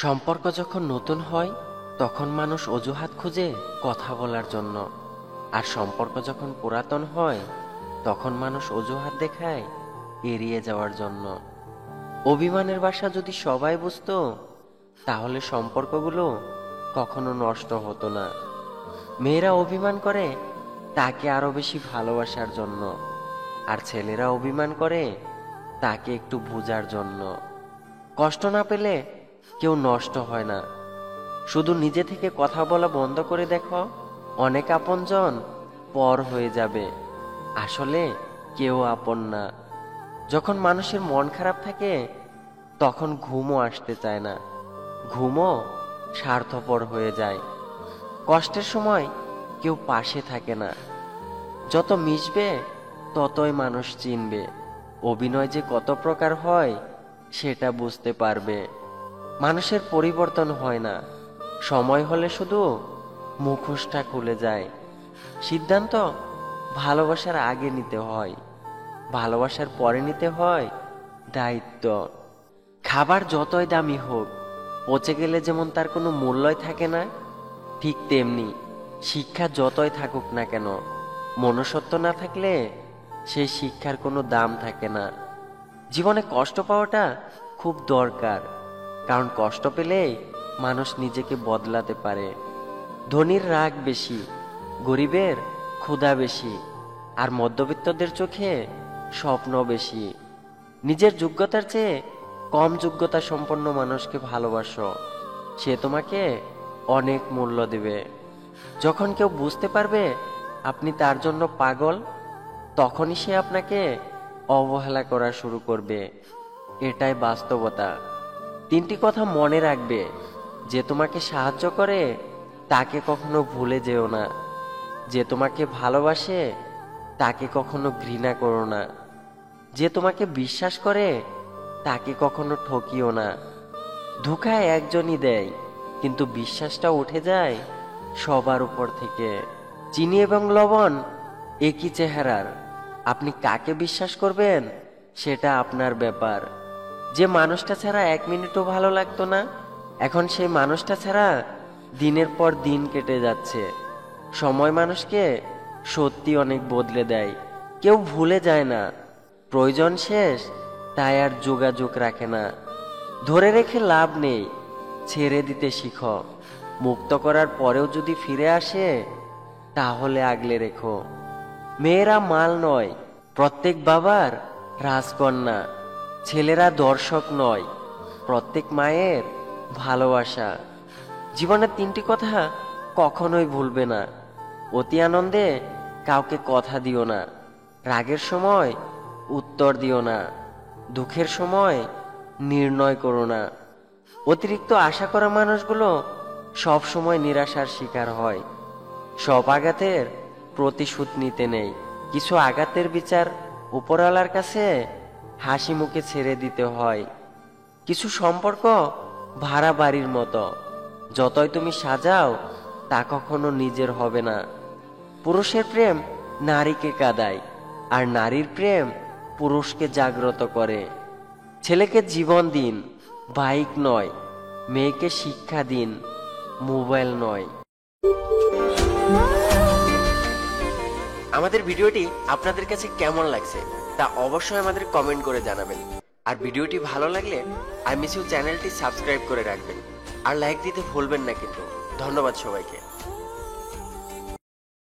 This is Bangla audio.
সম্পর্ক যখন নতুন হয় তখন মানুষ অজুহাত খুঁজে কথা বলার জন্য, আর সম্পর্ক যখন পুরাতন হয় তখন মানুষ অজুহাত দেখায় এড়িয়ে যাওয়ার জন্য। অভিমানের ভাষা যদি সবাই বুঝতো তাহলে সম্পর্কগুলো কখনো নষ্ট হতো না। মেয়েরা অভিমান করে তাকে আরো বেশি ভালোবাসার জন্য, আর ছেলেরা অভিমান করে তাকে একটু বোঝার জন্য। কষ্ট না পেলে কেউ নষ্ট হয় না। শুধু নিজে থেকে কথা বলা বন্ধ করে দেখো, অনেক আপনজন পর হয়ে যাবে। আসলে কেউ আপন না। যখন মানুষের মন খারাপ থাকে তখন ঘুমও আসতে চায় না, ঘুমও স্বার্থপর হয়ে যায়। কষ্টের সময় কেউ পাশে থাকে না। যত মিশবে ততই মানুষ চিনবে। অভিনয় যে কত প্রকার হয় সেটা বুঝতে পারবে। মানুষের পরিবর্তন হয় না, সময় হলে শুধু মুখোশটা খুলে যায়। সিদ্ধান্ত ভালোবাসার আগে নিতে হয়, ভালোবাসার পরে নিতে হয় দায়িত্ব। খাবার যতই দামি হোক, পচে গেলে যেমন তার কোনো মূল্যই থাকে না, ঠিক তেমনি শিক্ষা যতই থাকুক না কেন, মনুষ্যত্ব না থাকলে সেই শিক্ষার কোনো দাম থাকে না। জীবনে কষ্ট পাওয়াটা খুব দরকার, কারণ কষ্ট পেলেই মানুষ নিজেকে বদলাতে পারে। ধনীর রাগ বেশি, গরিবের ক্ষুধা বেশি, আর মধ্যবিত্তদের চোখে স্বপ্ন বেশি। নিজের যোগ্যতার চেয়ে কম যোগ্যতা সম্পন্ন মানুষকে ভালোবাসো, সে তোমাকে অনেক মূল্য দেবে। যখন কেউ বুঝতে পারবে আপনি তার জন্য পাগল, তখনই সে আপনাকে অবহেলা করা শুরু করবে। এটাই বাস্তবতা। তিনটি কথা মনে রাখবে: যে তোমাকে সাহায্য করে তাকে কখনো ভুলে যেও না, যে তোমাকে ভালোবাসে তাকে কখনো ঘৃণা করো না, যে তোমাকে বিশ্বাস করে তাকে কখনো ঠকিও না। ধোঁকা একজনই দেয়, কিন্তু বিশ্বাসটা উঠে যায় সবার উপর থেকে। চিনি এবং লবণ একই চেহারার, আপনি কাকে বিশ্বাস করবেন সেটা আপনার ব্যাপার। যে মানুষটা ছাড়া এক মিনিটও ভালো লাগতো না, এখন সেই মানুষটা ছাড়া দিনের পর দিন কেটে যাচ্ছে। সময় মানুষকে সত্যি অনেক বদলে দেয়। কেউ ভুলে যায় না, প্রয়োজন শেষ তাই আর যোগাযোগ রাখে না। ধরে রেখে লাভ নেই, ছেড়ে দিতে শিখো। মুক্ত করার পরেও যদি ফিরে আসে তাহলে আগলে রেখো। মেয়েরা মাল নয়, প্রত্যেক বাবার রাজকন্যা। ছেলেরা দর্শক নয়, প্রত্যেক মায়ের ভালোবাসা। জীবনের তিনটি কথা কখনোই ভুলবে না: অতি আনন্দে কাউকে কথা দিও না, রাগের সময় উত্তর দিও না, দুঃখের সময় নির্ণয় করো না। অতিরিক্ত আশা করা মানুষগুলো সব সময় নিরাশার শিকার হয়। সব আঘাতের প্রতিশোধ নিতে নেই, কিছু আঘাতের বিচার উপরওয়ালার কাছে হাসি মুখে ছেড়ে দিতে হয়। কিছু সম্পর্ক ভাড়া বাড়ির মতো, যতই তুমি সাজাও তা কখনো নিজের হবে না। পুরুষের প্রেম নারীকে কাঁদায়, আর নারীর প্রেম পুরুষকে জাগ্রত করে। ছেলেকে জীবন দিন, বাইক নয়। মেয়েকে শিক্ষা দিন, মোবাইল নয়। আমাদের ভিডিওটি আপনাদের কাছে কেমন লাগছে তা অবশ্যই আমাদের কমেন্ট করে জানাবেন। আর ভিডিওটি ভালো লাগলে আই মিস ইউ চ্যানেলটি সাবস্ক্রাইব করে রাখবেন, আর লাইক দিতে ভুলবেন না কিন্তু। ধন্যবাদ সবাইকে।